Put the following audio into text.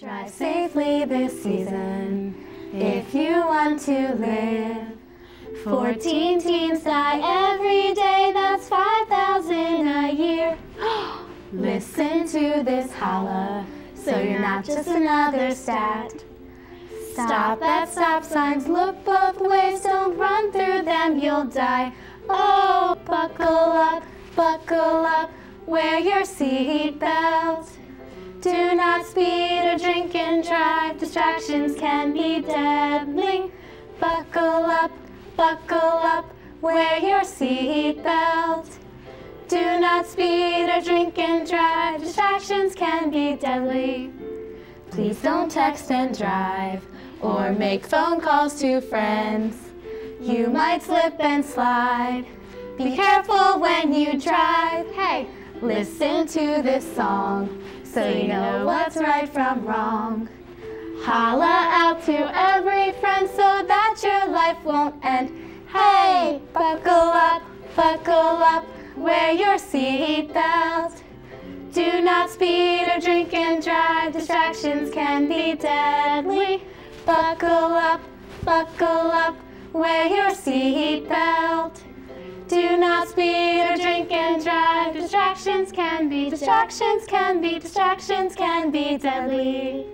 Drive safely this season if you want to live. 14 teens die every day, that's 5,000 a year. Listen to this holla, so you're not just another stat. Stop at stop signs, look both ways, don't run through them, you'll die. Oh, buckle up, wear your seat belt. Do not speed or drink and drive, distractions can be deadly. Buckle up, wear your seat belt. Do not speed or drink and drive, distractions can be deadly. Please don't text and drive, or make phone calls to friends. You might slip and slide, be careful when you drive. Hey, listen to this song, so you know what's right from wrong. Holla out to every friend so that your life won't end. Hey, buckle up, wear your seat belt. Do not speed or drink and drive, distractions can be deadly. Buckle up, wear your seat belt. Do not speed or drink and drive, distractions can be deadly.